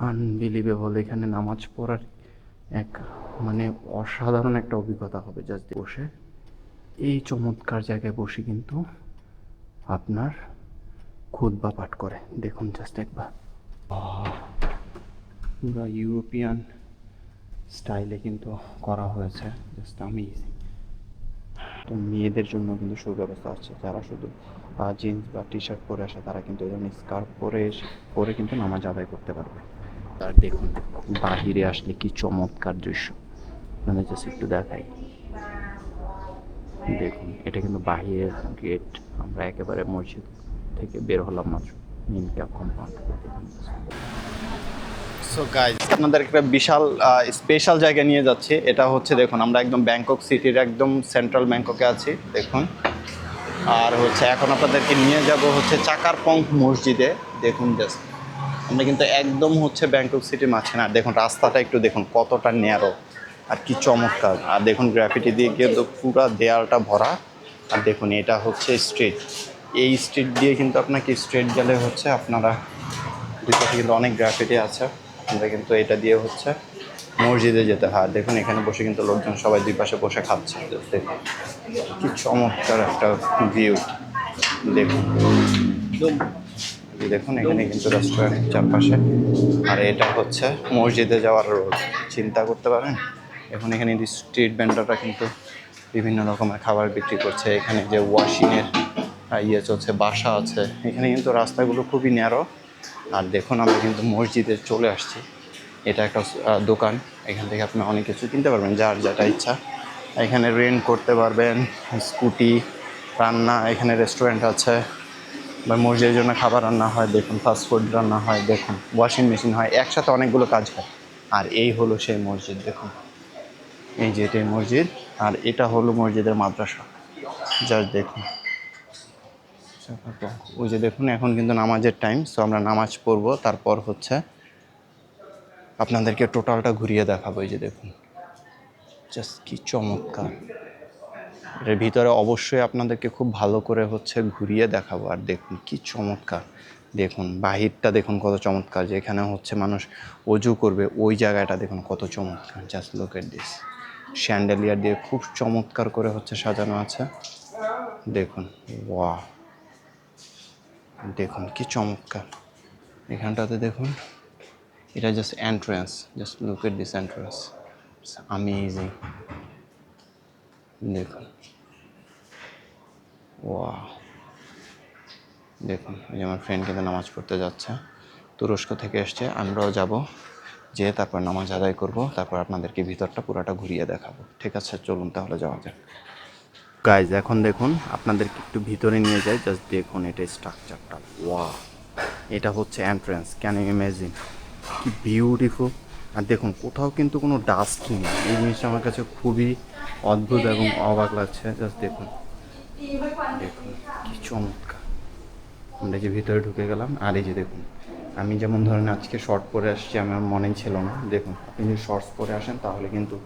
Unbelievable. এখানে নামাজ পড়ার এক মানে অসাধারণ একটা অভিজ্ঞতা হবে জাস্ট বসে এই চমৎকার জায়গায় বসে কিন্তু আপনার খুতবা পাঠ করে। দেখুন জাস্ট একবার, পুরো ইউরোপিয়ান স্টাইলে কিন্তু করা হয়েছে, জাস্ট আমেজিং। তো মেয়েদের জন্য কিন্তু সুব্যবস্থা আছে, যারা শুধু জিন্স বা টি শার্ট পরে আসে তারা কিন্তু এই ধরনের স্কার্ফ পরে কিন্তু নামাজ আদায় করতে পারবে। আর দেখুন বাহিরে আসলে কি চমৎকার দৃশ্য, মানে জাস্ট একটু দেখাই। দেখুন এটা কিন্তু বাহিরের গেট, আমরা একেবারে মসজিদ থেকে বের হলাম মাত্র মেইন কম্পাউন্ড। সো গাইজ, আপনাদের একটা বিশাল স্পেশাল জায়গা নিয়ে যাচ্ছি। এটা হচ্ছে দেখুন, আমরা একদম ব্যাংকক সিটির একদম সেন্ট্রাল ব্যাংককে আছি দেখুন। আর হচ্ছে এখন আপনাদেরকে নিয়ে যাব হচ্ছে চাকার পংক মসজিদে। দেখুন জাস্ট আমরা কিন্তু একদম হচ্ছে ব্যাংকক সিটির মাঝখানে। আর দেখুন রাস্তাটা একটু দেখুন কতটা ন্যারো আর কি চমৎকার। আর দেখুন গ্রাফিটি দিয়ে কিন্তু পুরো দেয়ালটা ভরা। আর দেখুন এটা হচ্ছে স্ট্রিট, এই স্ট্রিট দিয়ে কিন্তু আপনাকে স্ট্রিট গেলে হচ্ছে আপনারা দুই পাশে কিন্তু অনেক গ্রাফিটি আছে। আমরা কিন্তু এটা দিয়ে হচ্ছে মসজিদে যেতে হয়। দেখুন এখানে বসে কিন্তু লোকজন সবাই দুই পাশে বসে খাচ্ছে। দেখুন কি চমৎকার একটা ভিউ। দেখুন দেখুন এখানে কিন্তু রেস্টুরেন্ট চারপাশে। আর এটা হচ্ছে মসজিদে যাওয়ার রোড, চিন্তা করতে পারেন। এখন এখানে স্ট্রিট ভেন্ডররা কিন্তু বিভিন্ন রকমের খাবার বিক্রি করছে। এখানে যে ওয়াশিংয়ের ইয়ে চলছে, বাসা আছে। এখানে কিন্তু রাস্তাগুলো খুবই ন্যারো। আর দেখুন আমরা কিন্তু মসজিদে চলে আসছি। এটা একটা দোকান, এখান থেকে আপনি অনেক কিছু কিনতে পারবেন যার যেটা ইচ্ছা। এখানে রেন্ট করতে পারবেন স্কুটি, রান্না, এখানে রেস্টুরেন্ট আছে বা মসজিদের জন্য খাবার রান্না হয়। দেখুন ফাস্টফুড রান্না হয়, দেখুন ওয়াশিং মেশিন হয়, একসাথে অনেকগুলো কাজ হয়। আর এই হলো সেই মসজিদ। দেখুন এই যে এটাই মসজিদ, আর এটা হলো মসজিদের মাদ্রাসা। জাস্ট দেখুন ওই যে দেখুন এখন কিন্তু নামাজের টাইম। সো আমরা নামাজ পড়বো, তারপর হচ্ছে আপনাদেরকে টোটালটা ঘুরিয়ে দেখাবো। এই যে দেখুন জাস্ট কি চমৎকার। এর ভিতরে অবশ্যই আপনাদেরকে খুব ভালো করে হচ্ছে ঘুরিয়ে দেখাবো। আর দেখুন কি চমৎকার, দেখুন বাহিরটা দেখুন কত চমৎকার। যেখানে হচ্ছে মানুষ অজু করবে ওই জায়গাটা দেখুন কত চমৎকার। জাস্ট লুক এট দিস, শ্যান্ডেলিয়ার দিয়ে খুব চমৎকার করে হচ্ছে সাজানো আছে। দেখুন ওয়াও, দেখুন কি চমৎকার। এখানটাতে দেখুন এটা just entrance, just look at this entrance, amazing. দেখুন ওয়াও, দেখুন এই যে আমার ফ্রেন্ড কিন্তু নামাজ পড়তে যাচ্ছে, তুরস্ক থেকে এসছে। আমরাও যাব, যেয়ে তারপর নামাজ আদায় করব, তারপর আপনাদেরকে ভিতরটা পুরাটা ঘুরিয়ে দেখাবো। ঠিক আছে, চলুন তাহলে যাওয়া যাক। গাইজ এখন দেখুন আপনাদেরকে একটু ভিতরে নিয়ে যাই। জাস্ট দেখুন এটা স্ট্রাকচারটা, ওয়াও। এটা হচ্ছে এন্ট্রান্স, ক্যান ইউ ইমাজিন কি বিউটিফুল। আর দেখুন কোথাও কিন্তু কোনো ডাস্ট নেই, এই জিনিসটা আমার কাছে খুবই অদ্ভুত এবং অবাক লাগছে। জাস্ট দেখুন, দেখুন কি চমৎকার। আমরা যে ভিতরে ঢুকে গেলাম। আর এই যে দেখুন আমি যেমন ধরেন আজকে শর্ট পরে আসছি, আমার মনেই ছিল না। দেখুন আপনি যদি শর্টস পরে আসেন তাহলে কিন্তু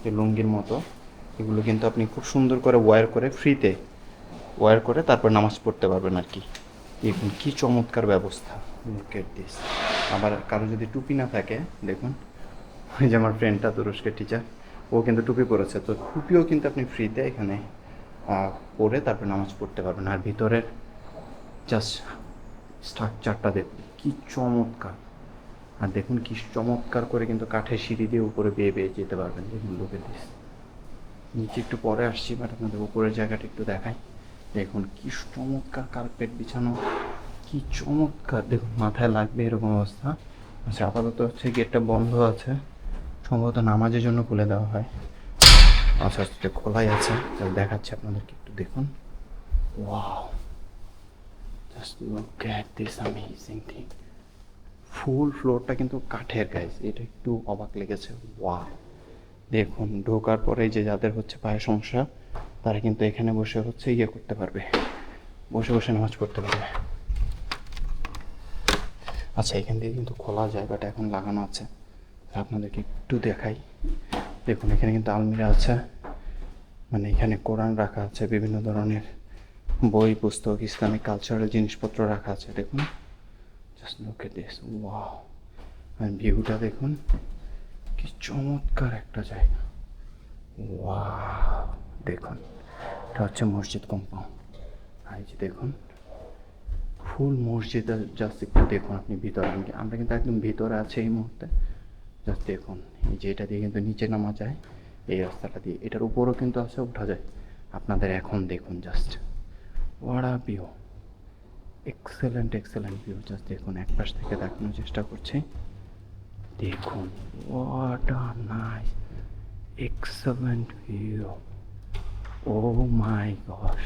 যে লুঙ্গির মতো এগুলো কিন্তু আপনি খুব সুন্দর করে ফ্রিতে ওয়্যার করে তারপর নামাজ পড়তে পারবেন আর কি। দেখুন কি চমৎকার ব্যবস্থা, লুক এট দিস। আবার কারো যদি টুপি না থাকে, দেখুন ওই যে আমার ফ্রেন্ডটা তুরস্কের টিচার, ও কিন্তু টুপি পরেছে। তো টুপিও কিন্তু আপনি ফ্রিতে এখানে পরে তারপর নামাজ পড়তে পারবেন। আর ভিতরের জাস্ট স্ট্রাকচারটা দেখুন কি চমৎকার। আর দেখুন কি চমৎকার করে কিন্তু কাঠের সিঁড়ি দিয়ে উপরে বেয়ে বেয়ে যেতে পারবেন। দেখুন লোকে দিস, নিচে একটু পরে আসছি, বাট আপনাদের উপরের জায়গাটা একটু দেখাই। দেখুন কি চমৎকার কার্পেট বিছানো, কি চমৎকার। দেখুন মাথায় লাগবে এরকম অবস্থা। আচ্ছা আপাতত হচ্ছে গেটটা বন্ধ আছে, সম্ভবত নামাজের জন্য খুলে দেওয়া হয়। আচ্ছা আচ্ছা খোলাই আছে, দেখাচ্ছি আপনাদেরকে একটু দেখুন। Wow, just look at this amazing thing. Full ফ্লোরটা কিন্তু কাঠের গাইজ, এটা একটু অবাক লেগেছে। ওয়াও, দেখুন ঢোকার পরে যে যাদের হচ্ছে পায়ের সমস্যা তারা কিন্তু এখানে বসে হচ্ছে ইয়ে করতে পারবে, বসে বসে নামাজ পড়তে পারবে। আচ্ছা এখান থেকে কিন্তু খোলা জায়গাটা এখন লাগানো আছে, আপনাদেরকে একটু দেখাই। দেখুন এখানে কিন্তু আলমিরা আছে, মানে এখানে কোরআন রাখা আছে, বিভিন্ন ধরনের বই পুস্তক ইসলামিক কালচারাল জিনিসপত্র রাখা আছে। দেখুন just look at this, wow. আর ভিউটা দেখুন, কি চমৎকার একটা জায়গা। ওয়াও, দেখুন এটা হচ্ছে মসজিদ কম্পাউন্ড। আর এই যে দেখুন ফুল মসজিদের জাস্ট একটু দেখুন আপনি ভিতরে। আমরা কিন্তু একদম ভিতরে আছি এই মুহূর্তে। জাস্ট দেখুন এই যে এটা দিয়ে কিন্তু নিচে নামা যায়, এই রাস্তাটা দিয়ে। এটার উপরও কিন্তু আছে, ওঠা যায়। আপনাদের এখন দেখুন just what a view, excellent excellent view. Just দেখুন এক পাশ থেকে দেখানোর চেষ্টা করছি। দেখুন what a nice excellent view. Oh my god,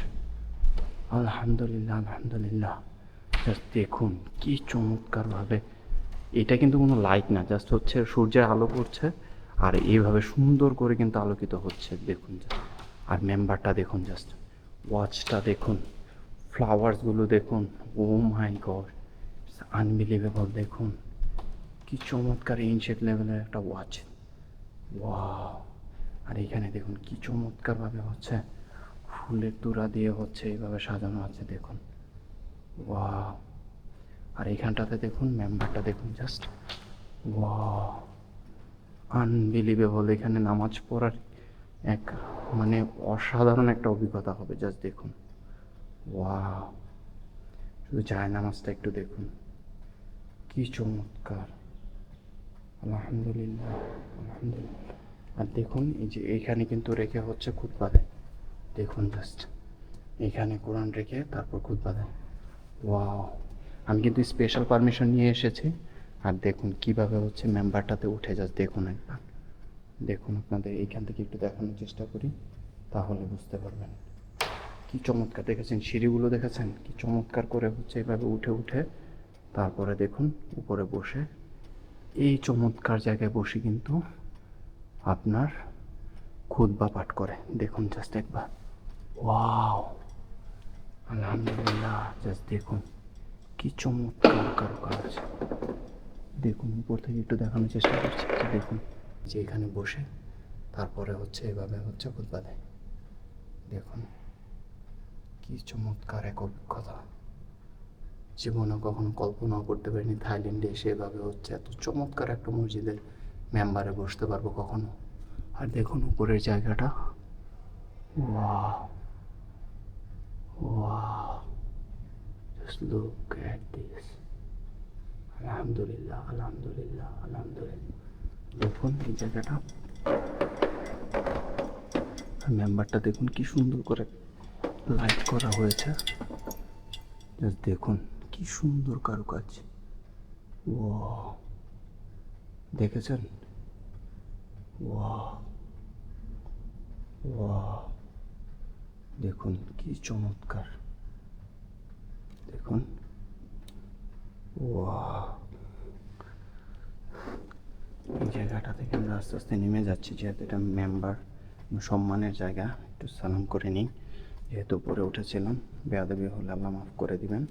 আলহামদুলিল্লাহ আলহামদুলিল্লাহ। জাস্ট দেখুন কি চমৎকারভাবে, এটা কিন্তু কোনো লাইট না, জাস্ট হচ্ছে সূর্যের আলো পড়ছে আর এইভাবে সুন্দর করে কিন্তু আলোকিত হচ্ছে। দেখুন আর মেম্বারটা দেখুন, জাস্ট ওয়াচটা দেখুন, ফ্লাওয়ার্সগুলো দেখুন। ও মাই গড, আনবিলিভেবল। দেখুন কি চমৎকার এনশেপ লেভেলের একটা ওয়াচ। ওয়াও, আর এখানে দেখুন কি চমৎকারভাবে হচ্ছে ফুলের তুরা দিয়ে হচ্ছে এইভাবে সাজানো আছে। দেখুন ওয়াও, আর এইখানটাতে দেখুন মেম্বারটা দেখুন জাস্ট ওয়াও, আনবিলিভেবল। এখানে নামাজ পড়ার এক মানে অসাধারণ একটা অভিজ্ঞতা হবে। জাস্ট দেখুন ওয়াও, শুধু যায় নামাজটা একটু দেখুন কি চমৎকার। আলহামদুলিল্লাহ আলহামদুলিল্লাহ। আর দেখুন এই যে এইখানে কিন্তু রেখে হচ্ছে খুতবা দেয়। দেখুন জাস্ট এইখানে কোরআন রেখে তারপর খুতবা দেয়। ওয়াও, আমি কিন্তু স্পেশাল পারমিশন নিয়ে এসেছি। আর দেখুন কিভাবে হচ্ছে মেম্বারটাতে উঠে জাস্ট দেখুন একবার। দেখুন আপনাদের এইখান থেকে একটু দেখানোর চেষ্টা করি, তাহলে বুঝতে পারবেন কি চমৎকার। দেখেছেন সিঁড়িগুলো, দেখেছেন কি চমৎকার করে হচ্ছে এইভাবে উঠে উঠে তারপরে দেখুন উপরে বসে এই চমৎকার জায়গায় বসে কিন্তু আপনার খুতবা পাঠ করে। দেখুন জাস্ট একবার ওয়াও, আলহামদুলিল্লাহ। জাস্ট দেখুন কি চমৎকার কারুকাজ। দেখুন উপর থেকে একটু দেখানোর চেষ্টা করছি। দেখুন যে এখানে বসে তারপরে হচ্ছে এভাবে হচ্ছে খুতবা দেয়। দেখুন কি চমৎকার এক অভিজ্ঞতা, জীবনে কখনো কল্পনাও করতে পারিনি থাইল্যান্ডে এসে এভাবে হচ্ছে এত চমৎকার একটা মসজিদের মেম্বারে বসতে পারবো কখনো। আর দেখুন উপরের জায়গাটা, wow wow, just look at this. আলহামদুলিল্লাহ আলহামদুলিল্লাহ আলহামদুলিল্লাহ। দেখুন এই জায়গাটা, মেম্বারটা দেখুন কি সুন্দর করে লাইট করা হয়েছে। জাস্ট দেখুন কি সুন্দর কারুকাজ। ওয়াও, দেখেছেন? ওয়াও ওয়াও, দেখুন কি চমৎকার। দেখুন ওয়াও, এই জায়গাটা থেকে আমরা আস্তে আস্তে নেমে যাচ্ছি, যেহেতু এটা মেম্বার সম্মানের জায়গা। একটু সালাম করে নিই, যেহেতু উপরে উঠেছিলাম। বেয়াদবি হলে আল্লাহ মাফ করে দিবেন।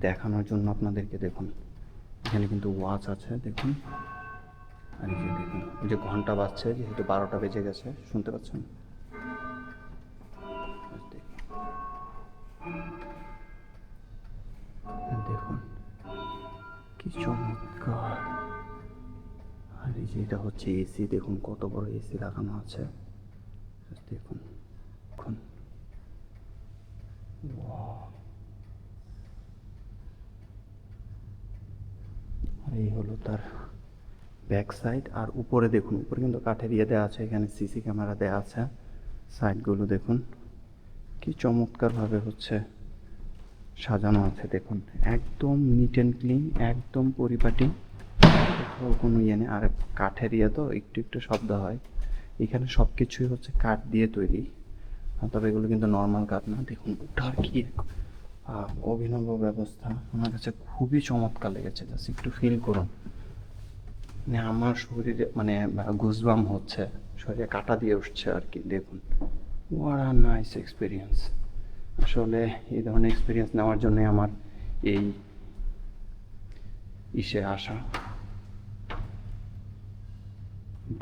দেখানোর জন্য আপনাদেরকে দেখুন এখানে কিন্তু ওয়াচ আছে। দেখুন আর এই যে দেখুন এই যে ঘন্টা বাজছে, যেহেতু 12টা বেজে গেছে, শুনতে পাচ্ছেন? দেখুন কি চমৎকার। আর এই যে এটা হচ্ছে এসি, দেখুন কত বড় এসি লাগানো আছে। দেখুন দেখুন আর এই হলো তার ব্যাক সাইড। আর উপরে দেখুন, উপরে কিন্তু কাঠের ইয়ে দেওয়া আছে, এখানে সিসি ক্যামেরা দেওয়া আছে। সাইডগুলো দেখুন কি চমৎকারভাবে হচ্ছে সাজানো আছে। দেখুন একদম নিট অ্যান্ড ক্লিন, একদম পরিপাটি, কোথাও কোনো ইয়ে নেই। আর কাঠের ইয়ে তো একটু একটু শব্দ হয়। এখানে সব কিছুই হচ্ছে কাঠ দিয়ে তৈরি, তবে এগুলো কিন্তু নর্মাল কাঠ না। দেখুন ওটার কি অভিনব ব্যবস্থা, আমার কাছে খুবই চমৎকার লেগেছে। জাস্ট একটু ফিল করুন, মানে আমার শরীরে মানে গুজবাম হচ্ছে, শরীরে কাটা দিয়ে উঠছে আর কি। দেখুন ওয়াট আ নাইস এক্সপিরিয়েন্স। আসলে এই ধরনের এক্সপিরিয়েন্স নেওয়ার জন্যে আমার এই ইসে আসা।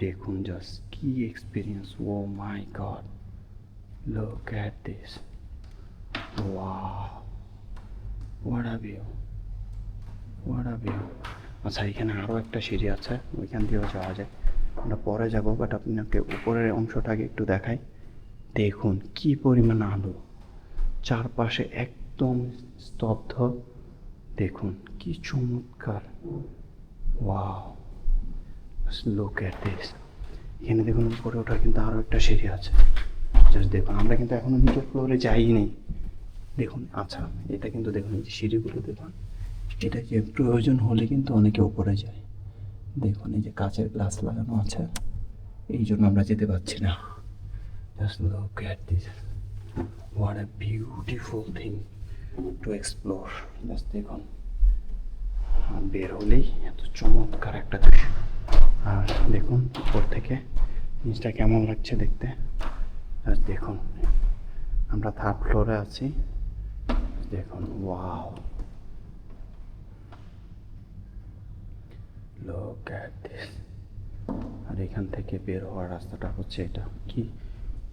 দেখুন জাস্ট কি experience. Oh my God, look at this. Wow, what a view, what a view. আচ্ছা, এখানে আরও একটা সিঁড়ি আছে, ওইখান দিয়েও যাওয়া যায়। আমরা পরে যাবো, বাট আপনাকে উপরের অংশটাকে একটু দেখাই। দেখুন কি পরিমাণ আলো, চারপাশে একদম স্তব্ধ। দেখুন কি চমৎকার, ওয়াও, লুক এট দিস। এখানে দেখুন উপরে ওঠার কিন্তু আরও একটা সিঁড়ি আছে। জাস্ট দেখুন, আমরা কিন্তু এখনো নিচের ফ্লোরে যাইনি। দেখুন, আচ্ছা এটা কিন্তু দেখুন, এই যে সিঁড়িগুলো দেখুন, এটা যে প্রয়োজন হলে কিন্তু অনেকে উপরে যায়। দেখুন এই যে কাঁচের গ্লাস লাগানো আছে, এই জন্য আমরা যেতে পারছি না। Just look at this, what a beautiful thing to explore. Just দেখুন, আর বের হলেই এত চমৎকার একটা দৃশ্য। আর দেখুন উপর থেকে জিনিসটা কেমন লাগছে দেখতে। আর দেখুন, আমরা থার্ড ফ্লোরে আছি। দেখুন, ওয়াও, লুক এট দিস। আর এখান থেকে বের হওয়ার রাস্তাটা হচ্ছে এটা। কি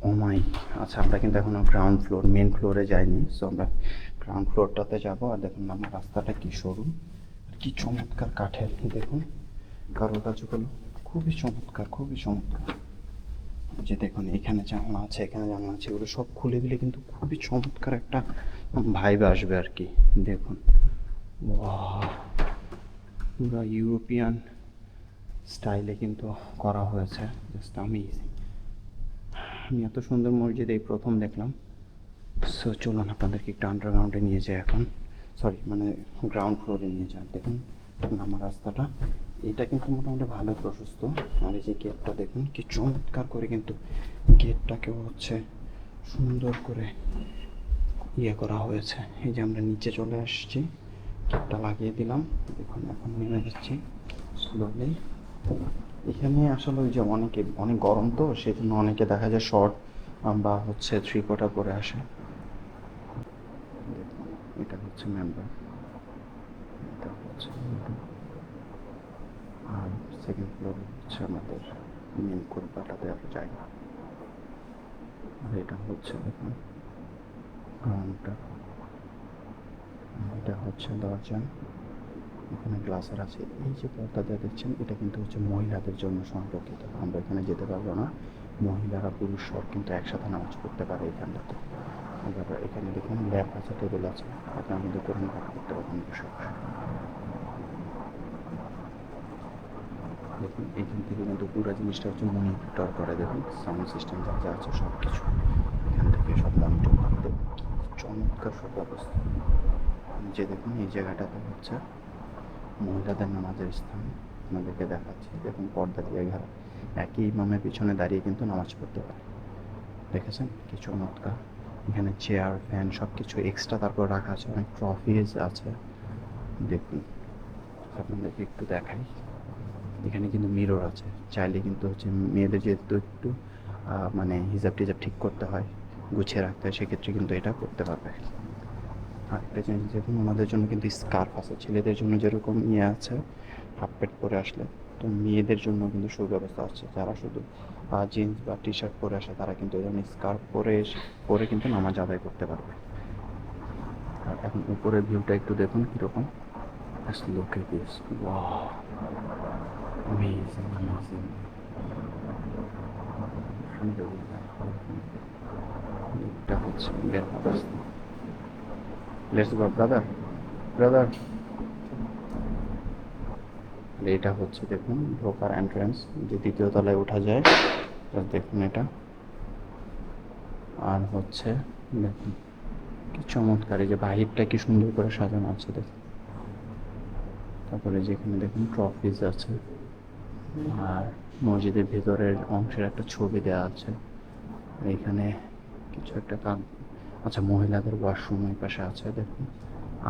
ওমাই, আচ্ছা আমরা কিন্তু এখনো গ্রাউন্ড ফ্লোর, মেন ফ্লোরে যাইনি। সো আমরা গ্রাউন্ড ফ্লোরটাতে যাবো। আর দেখুন আমার রাস্তাটা কি সরু, আর কি চমৎকার কাঠের। দেখুন কারুকাজগুলো খুবই চমৎকার, খুবই চমৎকার। যে দেখুন এখানে জানলা আছে, এখানে জানলা আছে, এগুলো সব খুলে দিলে কিন্তু খুবই চমৎকার একটা ভাইব আসবে আর কি। দেখুন, ওয়াও, পুরো ইউরোপিয়ান স্টাইলে কিন্তু করা হয়েছে। Just amazing. আমি এত সুন্দর মসজিদ এই প্রথম দেখলাম। সো চলুন আপনাদেরকে একটু আন্ডারগ্রাউন্ডে নিয়ে যাই এখন, সরি মানে গ্রাউন্ড ফ্লোরে নিয়ে যান। দেখুন আমার রাস্তাটা, এটা কিন্তু মোটামুটি ভালো প্রশস্ত। আর এই যে গেটটা দেখুন কি চমৎকার করে, কিন্তু গেটটাকেও হচ্ছে সুন্দর করে ইয়ে করা হয়েছে। এই যে আমরা নিচে চলে আসছি, গেটটা লাগিয়ে দিলাম। দেখুন এখন নেমে যাচ্ছি স্লোলি। এখানে আসলে ওই যে অনেক গরম, তো সেই জন্য অনেকে দেখা যায় শর্ট বা হচ্ছে থ্রি কোয়ার্টার পরে আসে। দেখুন এটা হচ্ছে মেম্বার, এটা হচ্ছে, আর সেকেন্ড ফ্লোরে হচ্ছে আমাদের মেন কোরবাটা দেওয়ার জায়গা। আর এটা হচ্ছে দেখুন গ্রাউন্ডটা, এটা হচ্ছে দরজা, এখানে গ্লাসের আছে। এই যে পর্দা দেওয়া দেখছেন, এটা কিন্তু হচ্ছে মহিলাদের জন্য সংরক্ষিত। আমরা এখানে যেতে পারবো না, মহিলারা পুরুষ সব কিন্তু একসাথে নামাজ পড়তে পারে এইখানটাতে। আবার এখানে দেখুন ল্যাব আছে, টেবিল আছে, আপনারা কিন্তু কোরআন পাঠ করতে পারবেন বসে বসে। দেখুন এইখান থেকে কিন্তু পুরো জিনিসটা হচ্ছে মনিটর করে। দেখুন সাউন্ড সিস্টেম যা যা আছে সব কিছু এখান থেকে সব মনিটর করে। দেখুন চমৎকার সব ব্যবস্থা। যে দেখুন এই জায়গাটাতে হচ্ছে মহিলাদের নামাজের স্থান, আপনাদেরকে দেখাচ্ছি। দেখুন পর্দা দিয়ে ঘেরা, একই ইমামের পিছনে দাঁড়িয়ে কিন্তু নামাজ পড়তে পারে। দেখেছেন কি চমৎকার। এখানে চেয়ার, ফ্যান সব কিছু এক্সট্রা তারপর রাখা আছে, অনেক ট্রফিজ আছে। দেখুন আপনাদেরকে একটু দেখাই, এখানে কিন্তু মিরর আছে। চাইলে কিন্তু হচ্ছে মেয়েদের যেহেতু একটু মানে হিজাব টিজাব ঠিক করতে হয়, গুছিয়ে রাখতে হয়, সেক্ষেত্রে কিন্তু এটা করতে পারবে। আর একটা জিনিস দেখুন, ওনাদের জন্য কিন্তু স্কার্ফ আছে। ছেলেদের জন্য যেরকম ইয়ে আছে হাফ প্যান্ট পরে আসলে, তো মেয়েদের জন্য কিন্তু সুব্যবস্থা আছে। যারা শুধু জিন্স বা টি শার্ট পরে আসে, তারা কিন্তু এই ধরনের স্কার্ফ পরে কিন্তু নামাজ আদায় করতে পারবে। আর এখন উপরের ভিউটা একটু দেখুন কীরকম। Just look at this. Wow. Amazing, amazing. আলহামদুলিল্লাহ। এটা হচ্ছে বের অবস্থা। Let's go, brother. Brother. এটা হচ্ছে দেখুন ঢোকার এন্ট্রান্স, যে দ্বিতীয় তলায় ওঠা যায়। দেখুন এটা, আর হচ্ছে দেখুন কি চমৎকার, এই যে বাহিরটা কি সুন্দর করে সাজানো আছে দেখুন। তারপরে যেখানে দেখুন ট্রফিজ আছে, আর মসজিদের ভেতরের অংশের একটা ছবি দেওয়া আছে। এইখানে কিছু একটা আচ্ছা মহিলাদের ওয়াশরুম এই পাশে আছে দেখুন,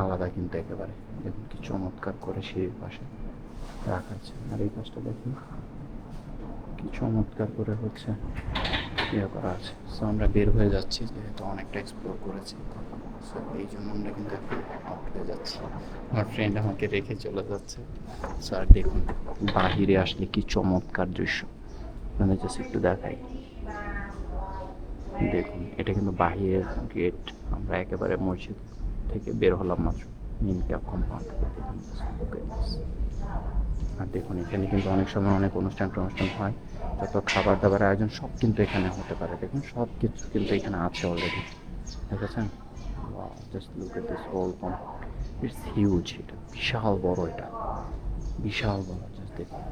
আলাদা কিন্তু একেবারে। দেখুন কি চমৎকার করে সিঁড়ির পাশে রাখা আছে। আর এই পাশটা দেখুন কি চমৎকার করে হচ্ছে ইয়ে করা আছে। সো আমরা বের হয়ে যাচ্ছি, যেহেতু অনেকটা এক্সপ্লোর করেছি। সো এই জন্য আমরা কিন্তু এখন আউট হয়ে যাচ্ছি। আমার ফ্রেন্ড আমাকে রেখে চলে যাচ্ছে। সো আর দেখুন বাহিরে আসলে কি চমৎকার দৃশ্য, আপনাদের জাস্ট একটু দেখাই। দেখুন এটা কিন্তু বাহিরের গেট, আমরা একেবারে মসজিদ থেকে বের হলাম মাত্র মেন ক্যাম্প কম্পাউন্ড। দেখুন আর দেখুন এখানে কিন্তু অনেক সময় অনেক অনুষ্ঠান টনুষ্ঠান হয়, যত খাবার দাবার আয়োজন সব কিন্তু এখানে হতে পারে। দেখুন সব কিছু কিন্তু এখানে আছে অলরেডি, দেখেছেন? Just look at this whole compound, it's huge. এটা বিশাল বড়, এটা বিশাল বড়, জাস্ট দেখুন।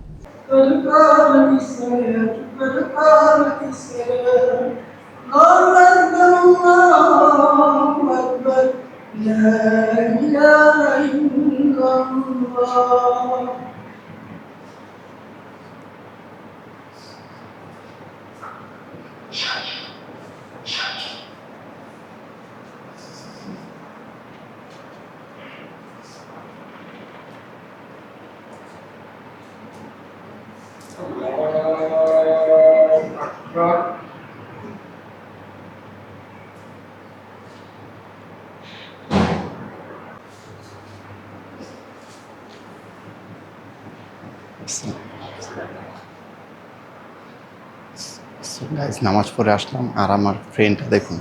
গাইজ নামাজ পড়ে আসলাম, আর আমার ফ্রেন্ডটা দেখুন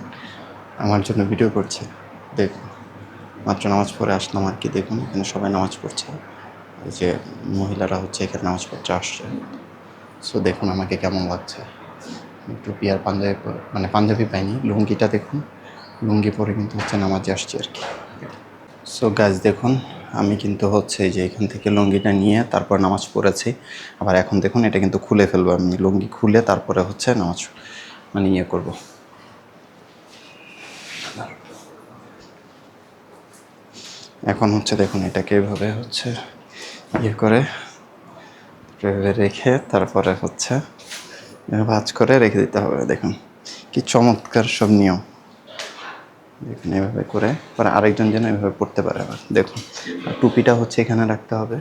আমার জন্য ভিডিও করছে। দেখুন মাত্র নামাজ পড়ে আসলাম আর কি। দেখুন এখানে সবাই নামাজ পড়ছে, এই যে মহিলারা হচ্ছে এখানে নামাজ পড়তে আসছে। সো দেখুন আমাকে কেমন লাগছে, টুপি আর পাঞ্জাবি মানে পাঞ্জাবি পাইনি, লুঙ্গিটা দেখুন, লুঙ্গি পরে কিন্তু হচ্ছে নামাজে আসছে আর কি। সো গাইজ দেখুন আমি কিন্তু হচ্ছে যে এখান থেকে লুঙ্গিটা নিয়ে তারপর নামাজ পড়েছি। আবার এখন দেখুন এটা কিন্তু খুলে ফেলবো আমি, লুঙ্গি খুলে তারপরে হচ্ছে নামাজ মানে ইয়ে করবো। এখন হচ্ছে দেখুন এটাকে এভাবে হচ্ছে ইয়ে করে এভাবে রেখে তারপরে হচ্ছে ভাঁজ করে রেখে দিতে হবে। দেখুন কি চমৎকার সব নিয়ম। দেখুন এভাবে করে পরে আরেকজন যেন এভাবে পড়তে পারে। আবার দেখুন আর টুপিটা হচ্ছে এখানে রাখতে হবে।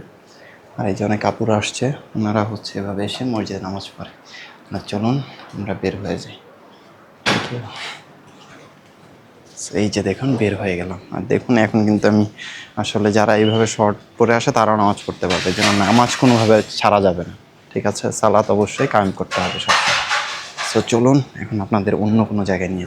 আর এই যে অনেক কাপড় আসছে, ওনারা হচ্ছে এভাবে এসে মসজিদে নামাজ পড়ে। না চলুন আমরা বের হয়ে যাই। এই যে দেখুন বের হয়ে গেলাম। আর দেখুন এখন কিন্তু আমি আসলে যারা এইভাবে শর্ট পরে আসে তারাও নামাজ পড়তে পারবে, যেন নামাজ কোনোভাবে ছাড়া যাবে না, ঠিক আছে? সালাত অবশ্যই কায়েম করতে হবে সব। সো চলুন এখন আপনাদের অন্য কোনো জায়গায় নিয়ে